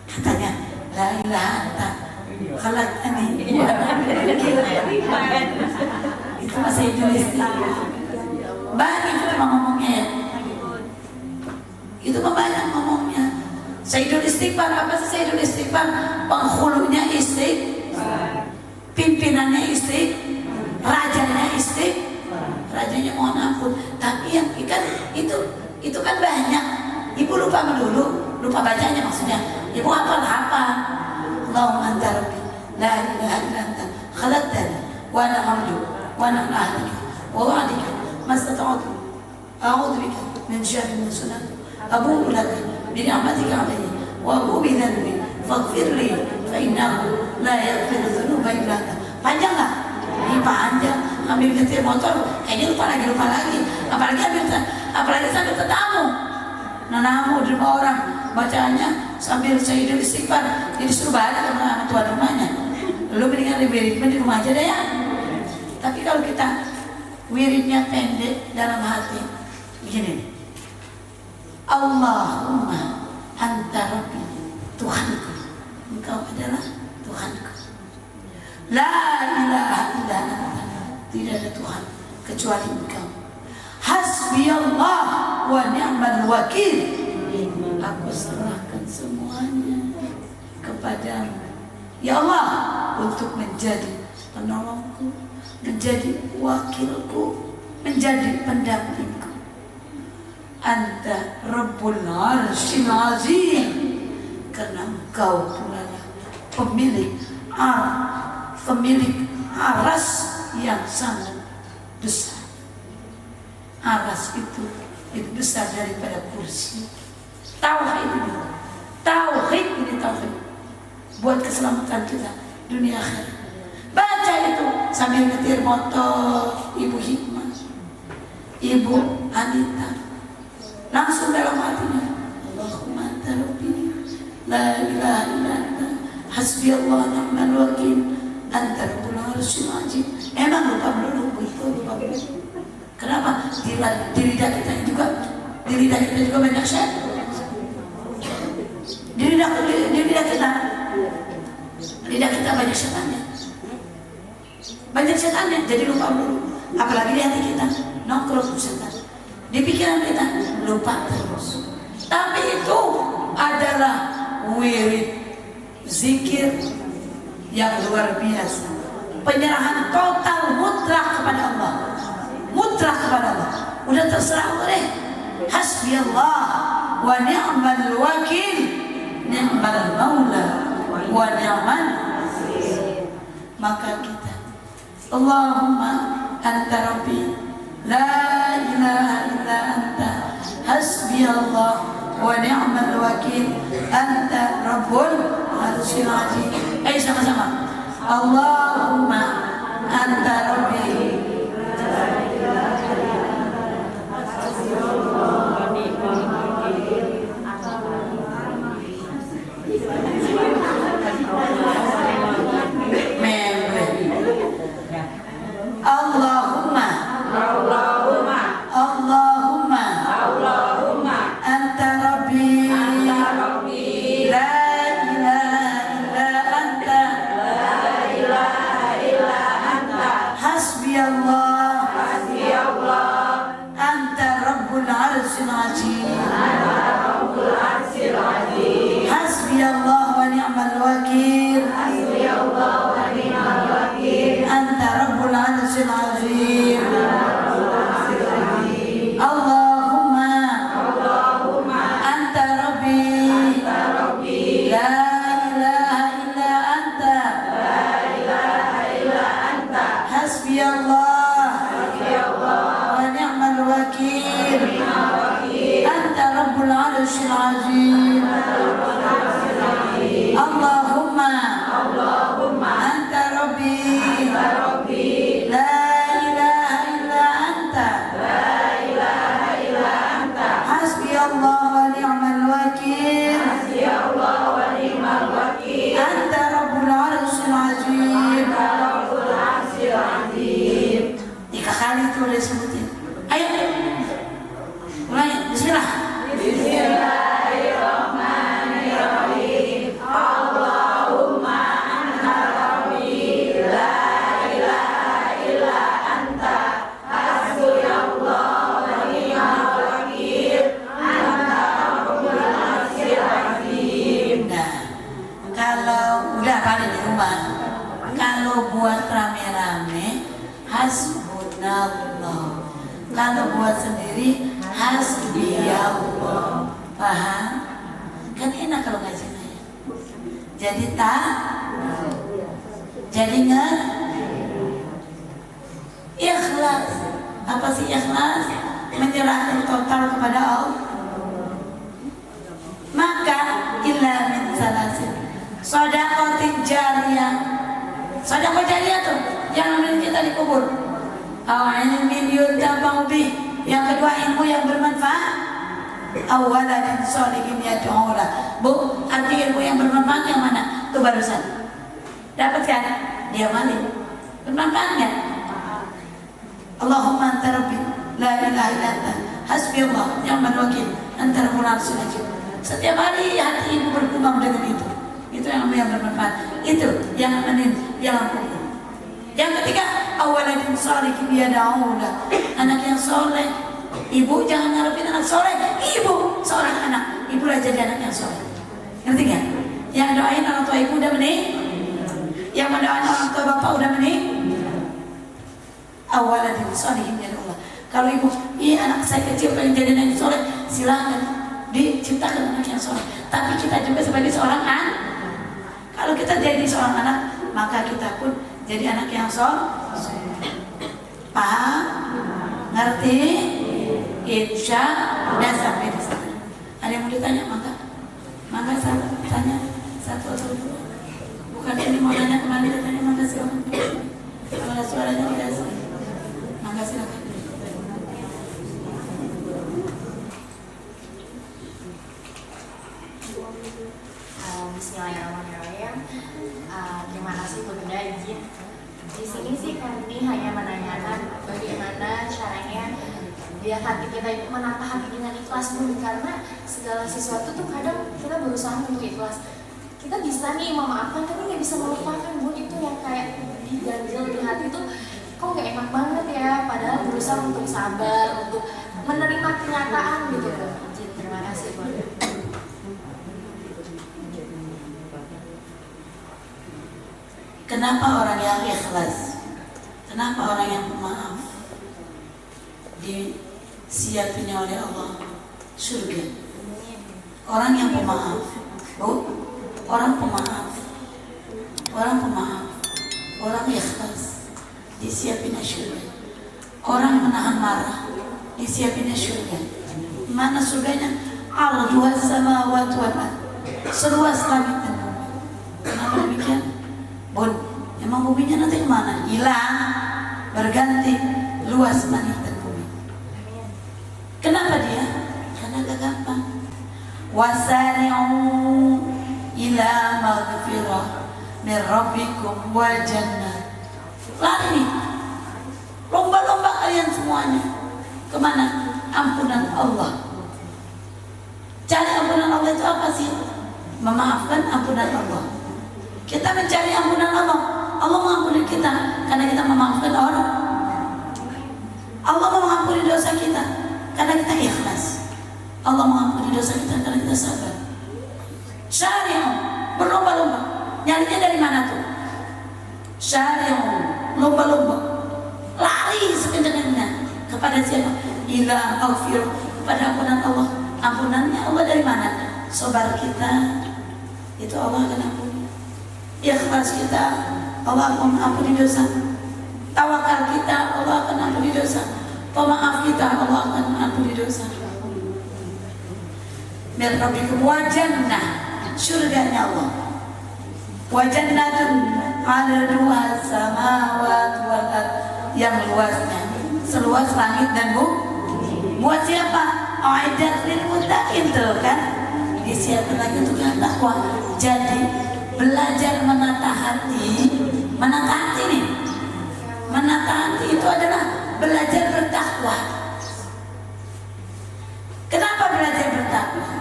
Katanya la ilaha anta khalaqtani. Itu masih Indonesia. Banyak itu ngomongnya ya. Itu banyak ngomongnya. Sayyidul Istighfar, apa sih Sayyidul Istighfar? Penghulunya istighfar, pimpinannya istighfar, rajanya istighfar, rajanya mohon ampun. Tapi yang ikan itu kan banyak. Ibu lupa melulu, lupa bacanya maksudnya. Ibu hafal. Allahumma anta rabbi, la ilaha illa anta, khalaqtani wa ana abduka wa ana ahlika wa wa'dika mastata'tu a'udzu bika min syarri ma sana'tu abu'u laka بنعمتك علي وأبوء بذنبي فاغفر لي فإنه لا يغفر الذنوب إلا أنت. Panjang nggak? Ini panjang. Ambil nyetir motor, kayaknya lupa lagi. Apalagi sambil tetamu. Nanamu di rumah orang, bacanya sambil Sayyidul Istighfar. Jadi suruh balik sama tuan rumahnya. Lu mendingan wiridnya di rumah aja deh ya. Tapi kalau kita wiridnya pendek dalam hati, begini. Allahumma anta rabbi, Tuhanku, engkau adalah Tuhanku. La ilaha illa anta, tidak ada Tuhan kecuali engkau. Hasbi Allah wa ni'mal wakil, aku serahkan semuanya kepadamu ya Allah, untuk menjadi penolongku, menjadi wakilku, menjadi pendampingku. Anta Rabbul Arsyil Azim, karena engkau pula pemilik aras yang sangat besar. Aras itu lebih besar daripada kursi. Tauhid ini tauhid buat keselamatan kita dunia akhirat. Baca itu sambil nyetir motor. Ibu Hikmah, Ibu Anita, langsung dalam hatinya la ilaha illa anta hasbiyallahu ni'mal wakil anta rabbul arsyil azim. Emang lupa melulu itu lupa melulu. Kenapa? Di lidah kita juga banyak setan. Di lidah kita banyak setannya. Banyak setannya, jadi lupa melulu. Apalagi di hati kita nongkrong setan. Di pikiran kita lupa terus. Tapi itu adalah wirid zikir yang luar biasa. Penyerahan total mutlak kepada Allah. Mutlak kepada Allah. Udah terserah oleh hasbiyallah wa ni'mal wakil, ni'mal maula wa ni'mal. Maka kita Allahumma anta rabbi la ilaha illa anta hasbiyallah wa ni'mal wakil anta rabbul arsyil azim. Ayo sama-sama. Allahumma anta rabbi kalau buat sendiri hasbiyallah. Paham? Kan enak kalau ngajinya ya. Jadi ikhlas. Apa sih ikhlas? Menyerahkan total kepada Allah. Maka illa min salasin shadaqatin jariyah. Sedekah jariyah tuh yang namanya kita dikubur. Ilmin yuntafa'u bih. Yang kedua ilmu yang bermanfaat. Awaladin sholihin yad'u lah. Bu, arti ilmu yang bermanfaat yang mana? Itu barusan. Dapat kan? Dia malik. Bermanfaat kan? Allahumma anta rabbi la ilaha illa anta hasbiyallah ni'mal wakil anta rabbul arsyil azim. Setiap hari hati ibu berkembang dengan itu. Itu yang bermanfaat. Itu yang kubur. Yang ketiga, awaladin sholihin yad'u lah. Anak yang soleh. Ibu jangan ngarepin anak soleh. Ibu seorang anak, ibu lah jadi anak yang soleh. Ngerti gak? Yang doain orang tua ibu udah meninggal. Yang mendoain orang tua bapak udah meninggal. Awaladin sholihin yad'u lah. Kalau ibu, anak saya kecil pengen jadi anak yang soleh, silakan diciptakan anak yang soleh. Tapi kita juga sebagai seorang anak. Kalau kita jadi seorang anak, maka kita pun jadi anak yang soleh. Paham? Ngerti? Insya Allah sampai di sana. Ada yang mau ditanya? Maka saya tanya satu atau dua. Bukan ini mau tanya kembali, tanya maka silakan. Kalau suaranya tidak sih, maka silakan. kami hanya menanyakan bagaimana caranya biar hati kita itu menata hati dengan ikhlas, Bun. Karena segala sesuatu tuh kadang kita berusaha untuk ikhlas. Kita bisa nih memaafkan tapi nggak bisa melupakan, Bun. Itu yang kayak diganjel di hati tuh kok nggak enak banget ya. Padahal berusaha untuk sabar, untuk menerima kenyataan gitu, Bun. Terima kasih, Bun. Kenapa orang yang ikhlas? Kenapa orang yang pemaaf disiapinnya oleh Allah surga? Orang yang pemaaf, orang pemaaf, orang ikhlas disiapinnya surga. Orang menahan marah disiapinnya surga. Mana surganya? Arduha samawati wal ardh, seluas langit dan bumi. Kenapa demikian? Bun, emang buminya nanti kemana? Hilang, berganti luas langit dan bumi. Kenapa dia? Karena gak gampang. Wasari'u ila maghfirah min rabbikum wa jannah. Lari, lomba-lomba kalian semuanya. Kemana? Ampunan Allah. Cari ampunan Allah itu apa sih? Memaafkan ampunan Allah. Kita mencari ampunan Allah. Allah mengampuni kita karena kita memaafkan orang. Allah mengampuni dosa kita karena kita ikhlas. Allah mengampuni dosa kita karena kita sabar. Syari'u, berlomba-lomba. Nyarinya dari mana tuh? Syari'u, lomba-lomba. Lari sekencang-kencangnya kepada siapa? Ila maghfirah, pada ampunan Allah. Ampunannya Allah dari mana? Sabar kita itu Allah akan ampuni. Ikhlas kita, Allah akan ampuni dosa. Tawakal kita, Allah akan ampuni dosa. Pemaaf kita, Allah akan ampuni dosa. Min rabbikum wa jannah, surganya Allah. Wa jannatun 'arduha samawati wal ardh, yang luasnya seluas langit dan bumi. Buat siapa? Aidat lil muttaqin, tuh kan? Disiapkan lagi untuk yang takwa. Jadi belajar menata hati nih. Menata hati itu adalah belajar bertakwa. Kenapa belajar bertakwa?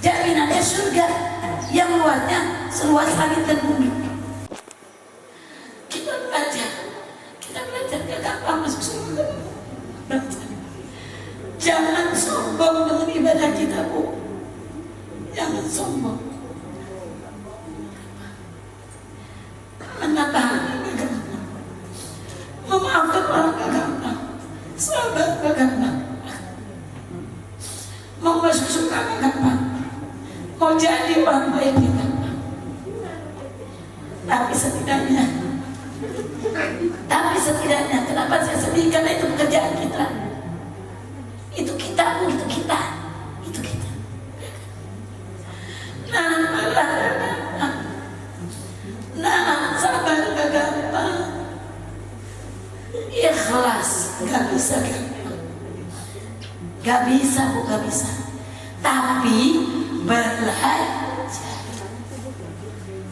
Jaminannya surga yang luasnya seluas langit dan bumi. Kita belajar gak gampang masuk surga. Jangan sombong dengan ibadah kita, Bu. Jangan sombong. Menata hati gak gampang. Memaafkan orang gak gampang. Sabar gak gampang. Mau masuk surga gak gampang. Mau jadi orang baik gak gampang. Tapi setidaknya kenapa saya sedih? Karena itu pekerjaan kita. Itu kita. Nah, sabar gak gampang. Ikhlas gak bisa gampang. Gak bisa. Tapi belajar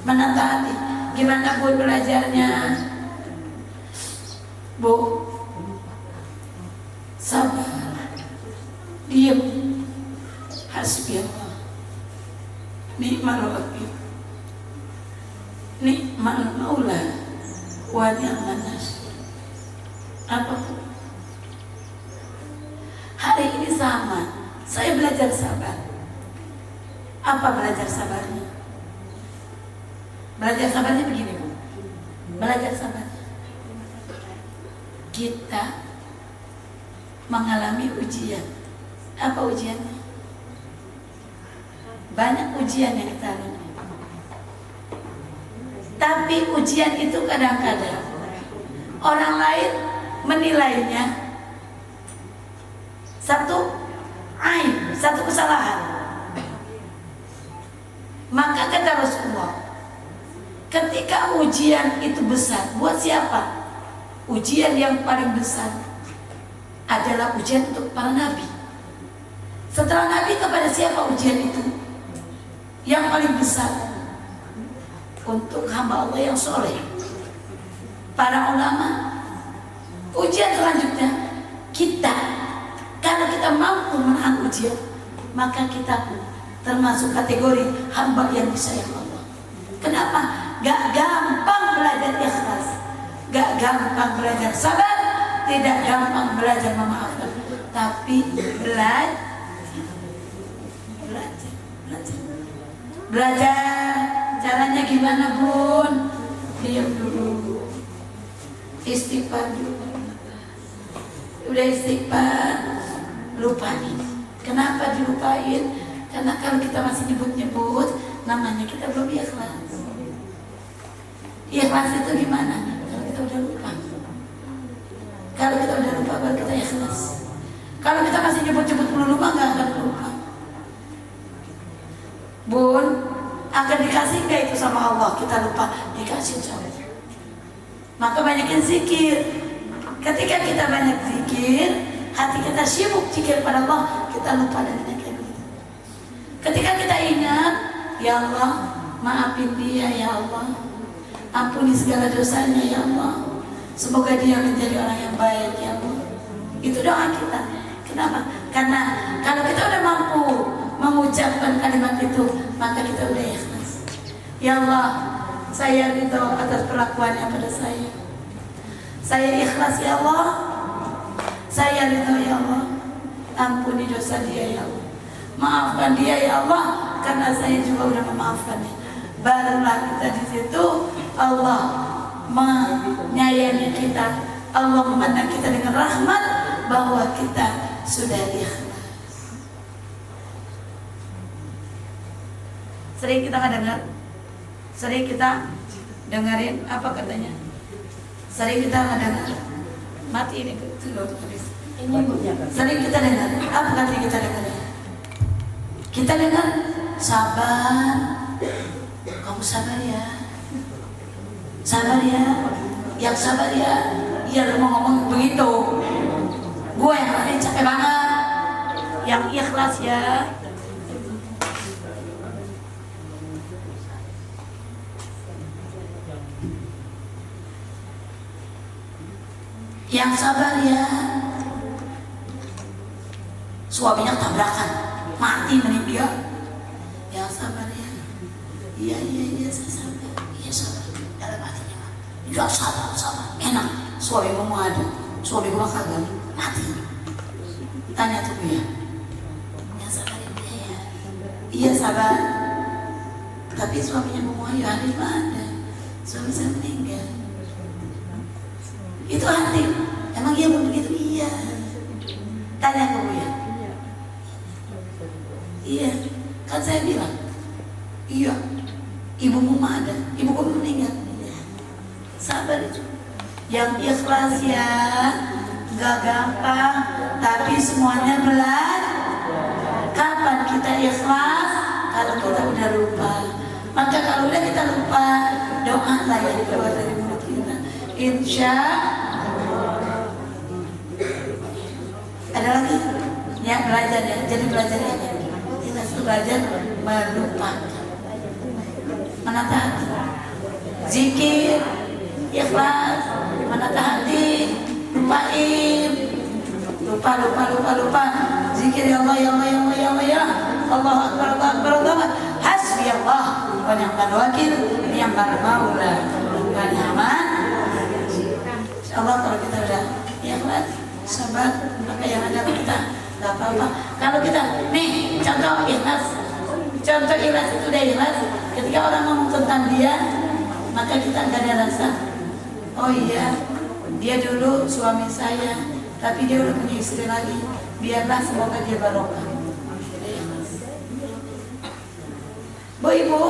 menata hati. Gimana Bu belajarnya? Bu, sabar, diam, hasbi Allah, ni'mal wakil, ni'mal maula, wa ni'man nasir. Apa Bu? Hari ini sama, saya belajar sabar. Apa belajar sabarnya? Belajar sabarnya begini Bu. Belajar sabarnya, kita mengalami ujian. Apa ujiannya? Banyak ujian yang kita alami. Tapi ujian itu kadang-kadang orang lain menilainya satu aib, satu kesalahan. Maka kata Rasulullah, ketika ujian itu besar, buat siapa? Ujian yang paling besar adalah ujian untuk para nabi. Setelah nabi, kepada siapa ujian itu? Yang paling besar untuk hamba Allah yang soleh. para ulama. Ujian selanjutnya, kita kalau kita mampu menahan ujian, maka kita pun termasuk kategori hamba yang disayang Allah. Kenapa? Gak gampang belajar ikhlas, gak gampang belajar sabar, tidak gampang belajar memaafkan, tapi belajar caranya gimana Bun? Diam dulu, istighfar dulu. Udah istighfar, lupain. Kenapa dilupain? Karena kalau kita masih nyebut-nyebut, namanya kita belum ikhlas. Ikhlas itu gimana? Kalau kita udah lupa. Kalau kita udah lupa baru kita ikhlas. Kalau kita masih nyebut-nyebut melulu mah nggak akan lupa. Bun, akan dikasih nggak itu sama Allah? Kita lupa, dikasih sama Allah. Maka banyakin zikir. Ketika kita banyak zikir, hati kita sibuk zikir pada Allah, kita lupa dengan yang kayak begitu. Ketika kita ingat, ya Allah, maafin dia ya Allah, ampuni segala dosanya ya Allah, semoga dia menjadi orang yang baik ya Allah. Itu doa kita. Kenapa? Karena kalau kita udah mampu mengucapkan kalimat itu, maka kita udah ikhlas. Ya Allah, saya ridho atas perlakuannya pada saya. Saya ikhlas ya Allah. Saya ridho ya Allah. Ampuni dosa dia ya Allah. Maafkan dia ya Allah, karena saya juga udah memaafkannya. Barulah kita di situ Allah menyayangi kita. Allah memandang kita dengan rahmat bahwa kita sudah ikhlas. Sering kita nggak dengar, sering kita dengerin apa katanya, sering kita nggak dengar, mati ini sering kita dengar, apa katanya kita dengar? Kita dengar sabar, kamu sabar ya, yang sabar ya, iya lu mau ngomong begitu, gue yang kemarin capek banget, yang ikhlas ya. Yang sabar ya, suaminya tabrakan, mati meninggal. Yang sabar ya, iya saya sabar, iya sabar. Dalam hatinya, ya sabar, enak. Suami mau ada, suami gua kagak, mati. Tanya tuh ya, yang sabar ya, iya sabar. Tapi suaminya mau ya ada mana? Suami saya meninggal. Itu hati. Emang dia belum begitu? Iya. Tanya ke Buya. Iya. Kan saya bilang, iya. Ibumu mah ada. Ibuku meninggal. Iya. Sabar itu. Yang ikhlas ya, gak gampang. Tapi semuanya belajar. Kapan kita ikhlas? Kalau kita udah lupa. Maka kalau udah kita lupa, doa lah yang keluar dari mulut kita. Insya ada lagi ya, belajar ya. Jadi belajar ya, kita belajar melupakan, menata hati, zikir, ikhlas, menata hati, lupain, lupa, zikir ya Allah ya Allah ya Allah ya Allah ya Allahu Akbar Allahu Akbar Allahu Akbar, hasbi Allah wa ni'mal wakil, ni'mal maula wa ni'mal. Insyaallah kalau kita udah ikhlas, sabar, maka yang ada kita gak apa-apa. Kalau kita nih contoh ikhlas itu udah ikhlas. Ketika orang ngomong tentang dia, maka kita gak ada rasa, oh iya dia dulu suami saya, tapi dia udah punya istri lagi, biarlah semoga dia barokah. Bu ibu,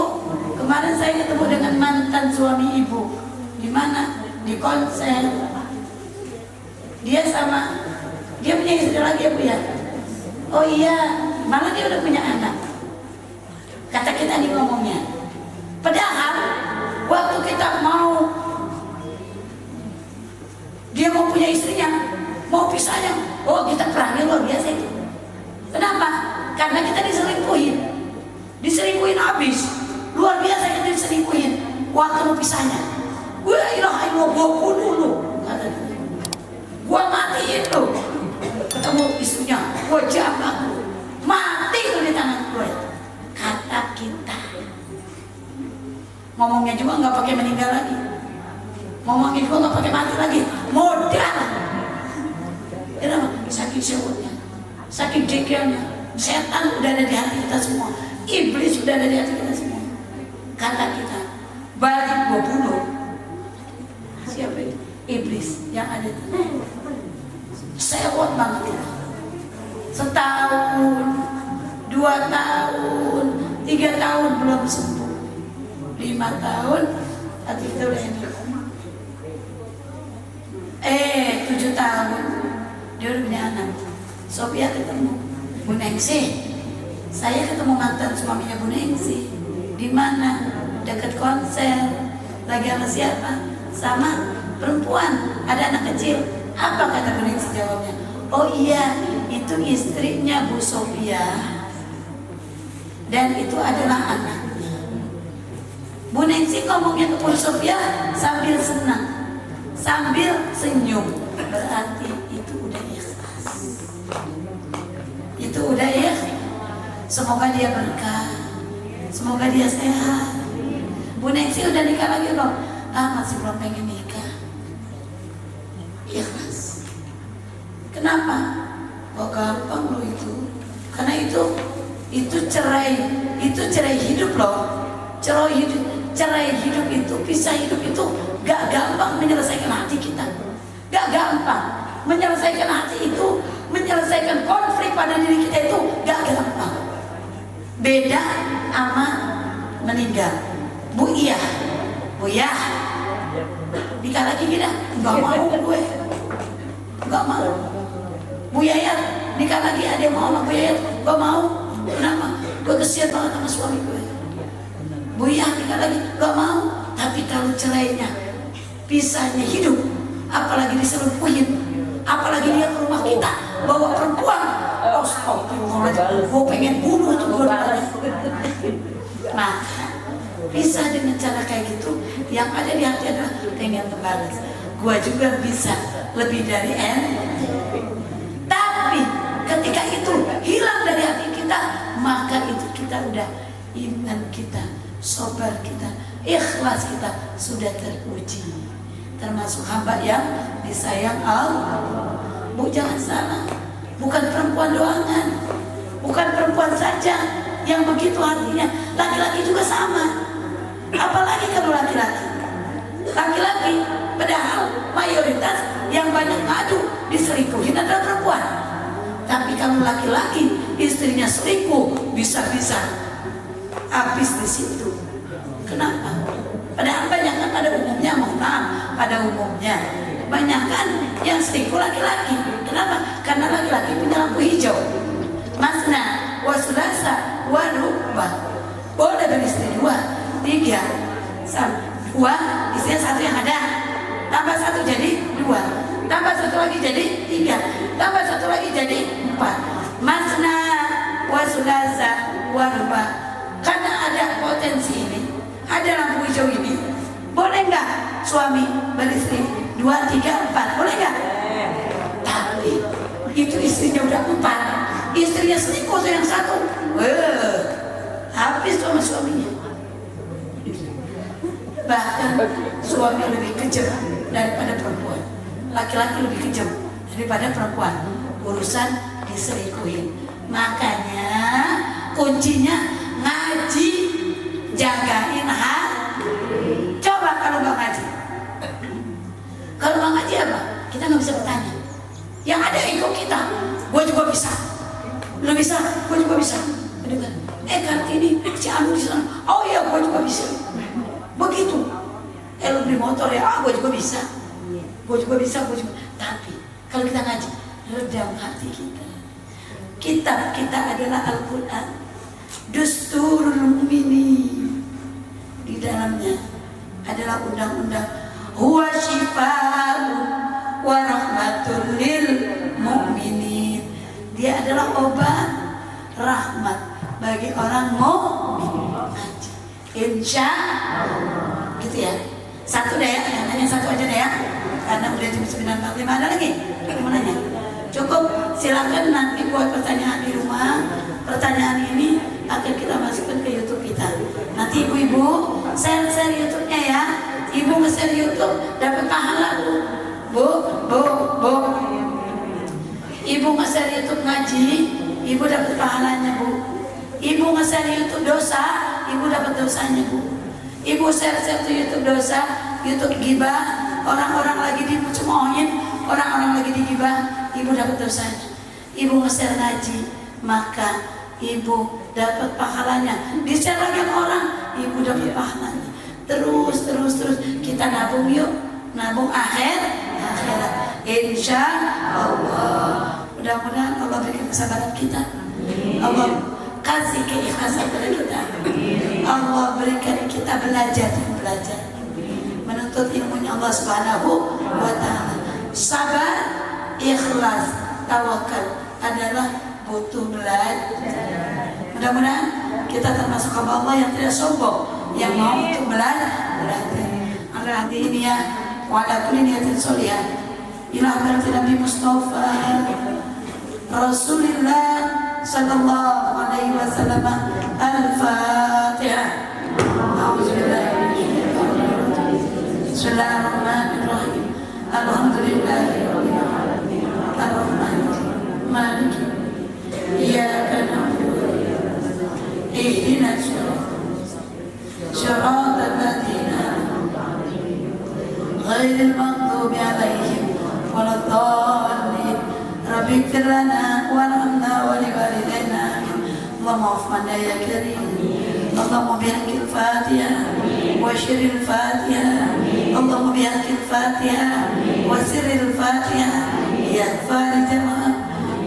kemarin saya ketemu dengan mantan suami ibu. Di mana? Di konser. Dia punya istri lagi ya Bu ya? Oh iya, malah dia udah punya anak. Kata kita nih ngomongnya. Padahal waktu kita dia mau punya istrinya, mau pisahnya, oh kita perangnya luar biasa itu. Kenapa? Karena kita diselingkuhin habis. Luar biasa kita diselingkuhin. Waktu mau pisahnya, Gue ilaha illallah, gue bunuh lu, kata dia. Gue matiin lu. Ketemu isunya, gue jambak lu, mati lu di tangan gue. Kata kita. Ngomongnya juga nggak pakai meninggal lagi, ngomongnya juga nggak pakai mati lagi, modal. Kenapa? Saking sewotnya, saking jengkelnya. Setan udah ada di hati kita semua, iblis udah ada di hati kita semua. Kata kita, balik gua bunuh. Siapa itu? Iblis yang ada itu. Sewot banget itu. Setahun, 2 tahun, 3 tahun belum sembuh, 5 tahun, hati kita udah enak. 7 tahun dia udah punya anak. Sophia ketemu Bu Nengsi. Saya ketemu mantan suaminya Bu Nengsi. Di mana? Dekat konser. Lagi sama siapa? Sama perempuan. Ada anak kecil. Apa kata Bu Nengsi jawabnya? Oh iya, itu istrinya Bu Sophia. Dan itu adalah anaknya. Bu Nengsi ngomongnya ke Bu Sophia sambil senang, sambil senyum. Berarti itu udah ikhlas. Itu udah ikhlas. Semoga dia berkah, semoga dia sehat. Bu Nengsi udah nikah lagi loh. Masih belum pengen nikah. Ikhlas. Kenapa? Oh gampang loh itu. Karena itu cerai hidup loh. Cerai hidup itu, pisah hidup itu gak gampang menyelesaikan hati kita. Gak gampang menyelesaikan hati itu, menyelesaikan konflik pada diri kita itu gak gampang. Beda sama meninggal. Bu Iyah nikah lagi kita, gak mau gue, gak mau. Bu Yayat nikah lagi, ada yang mau sama Bu Yayat, gak mau. Kenapa? Gue kesian banget sama suami gue. Bu Iyah nikah lagi, gak mau. Tapi kalau cerainya, pisahnya hidup, apalagi diselingkuhin, apalagi dia ke rumah kita bawa perempuan, gue pengen bunuh tuh dua-duanya. Nah, bisa dengan cara kayak gitu, yang ada di hati adalah pengen membalas. Gue juga bisa lebih dari tapi ketika itu hilang dari hati kita, maka itu kita udah iman kita, sabar kita, ikhlas kita sudah teruji, termasuk hamba yang disayang Allah. Bu, jangan salah, bukan perempuan doangan, bukan perempuan saja yang begitu hatinya, laki-laki juga sama. Apalagi kalau laki-laki, padahal mayoritas yang banyak ngadu diselingkuhin adalah perempuan. Tapi kalau laki-laki istrinya selingkuh, bisa-bisa habis di situ. Kenapa? Padahal banyak kan pada umumnya banyak kan yang selingkuh laki-laki. Kenapa? Karena laki-laki punya lampu hijau. Masna wa sulasa wa rubah. Boleh beristri 2, 3, 2, istrinya 1 yang ada, tambah 1 jadi 2, tambah 1 lagi jadi 3, tambah 1 lagi jadi 4. Masna wa sulasa wa rubah. Karena ada potensi ini, ada lampu hijau ini, boleh nggak suami beristri 2, 3, 4? Boleh nggak? Tapi itu istrinya udah 4, istrinya selingkuh tuh yang 1, habis sama suaminya. Bahkan suami lebih kejam daripada perempuan, laki-laki lebih kejam daripada perempuan. Urusan diselingkuhin. Makanya kuncinya ngaji, jagain hati. Coba kalau nggak ngaji, kalau nggak ngaji apa? Kita nggak bisa bertanya. Yang ada ego kita, gue juga bisa, lu bisa, gue juga bisa. Kartini, si Anu di sana, oh iya gue juga bisa. Begitu. Lu beli motor ya, gue juga bisa. Gue juga bisa. Tapi kalau kita ngaji, redam hati kita. Kitab kita adalah Al-Quran, Dusturul Mu'minin. Di dalamnya adalah undang-undang huwa syifa'un wa rahmatul lil mu'minin. Dia adalah obat, rahmat bagi orang mukmin. Insya Allah, gitu ya. Satu deh ya, hanya satu aja deh ya. Karena udah jam 9.45. Ada lagi? Mau nanya? Cukup, silakan nanti buat pertanyaan di rumah. Pertanyaan ini akan kita masukkan ke YouTube kita. Nanti ibu-ibu share YouTube-nya ya. Ibu nge-share YouTube dapat pahala bu. Ibu nge-share YouTube ngaji, ibu dapat pahalanya bu. Ibu nge-share YouTube dosa, ibu dapat dosanya bu. Ibu share tuh YouTube dosa, YouTube gibah, orang-orang lagi dicemoohin, orang-orang lagi digibah, ibu dapat dosanya. Ibu nge-share ngaji, maka ibu dapat pahalanya. Di-share lagi sama orang, ibu dapat pahalanya. Terus kita nabung yuk, nabung akhirat. Insya Allah. Mudah-mudahan Allah berikan kesabaran kita. Allah kasih keikhlasan pada kita. Allah berikan kita belajar menuntut ilmunya Allah Subhanahu wa ta'ala. Sabar, ikhlas, tawakal adalah butuh belajar. Mudah-mudahan kita termasuk hamba Allah yang tidak sombong, yang mau untuk belajar. Ala hati ini ya, wa ala kulli niyatin sholihah. Ila hadratin Nabi Mustafa Rasulillah sallallahu alaihi wasallam. Al-Fatihah. Bismillahirrahmanirrahim. Alhamdulillahirabbil alamin. Ar-Rahmanir-Rahim. Maliki iyyaka na'budu wa iyyaka nasta'in. Ihdinas siratal ladzina an'amta 'alaihim ghairil maghdubi 'alaihim waladdallin. Rabbi ighfir lana warhamna wa liwalidayna. Allahumma afmanna ya karim. Allahumma bihaqil Fatihah wa syirril Fatihah. Allahumma bihaqil Fatihah wa sirril Fatihah. Ya Farijal Gham,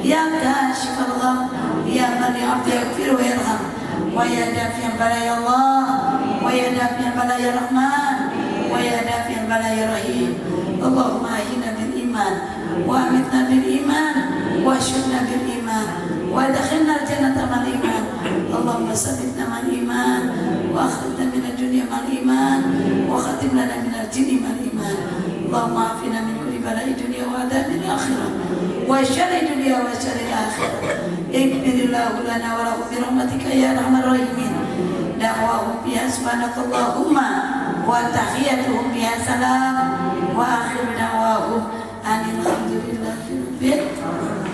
ya Kashifal Gham, ya man ya'ti yaghfir wa yarham, wa ya dafi'al bala ya Allah, wa ya dafi'al bala ya Rahman, wa ya dafi'al bala ya Rahim. Allahumma ahyina bil iman wa amitna bil iman wa asyurna bil iman wa adkhilna al-jannata mal iman. Allahumma sabbitna mal iman wa akhrijna min ad-dunya mal iman wa khatim lana min al-jinni mal iman. Allahumma afina min kulli bala'i dunya wa adhabil akhirah wa syarri dunya wa syarri akhirah. Ighfirillahu lana wa lahum bi rahmatika ya arhamar rahimin. Da'wahum biha subhanakallahumma wa tahiyyatuhum biha salam wa akhiru da'wahum alhamdulillahi rabbil alamin.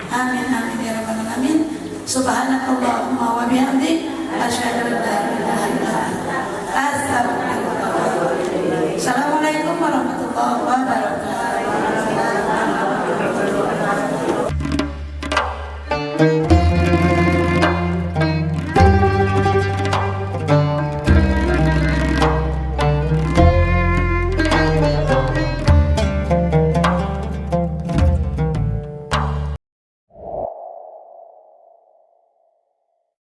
Amin ya rabbal alamin. Subhanakallahumma wa bihamdik asyhadu an la ilaha illa anta astaghfiruka wa atubu ilaik. Assalamualaikum warahmatullahi wabarakatuh.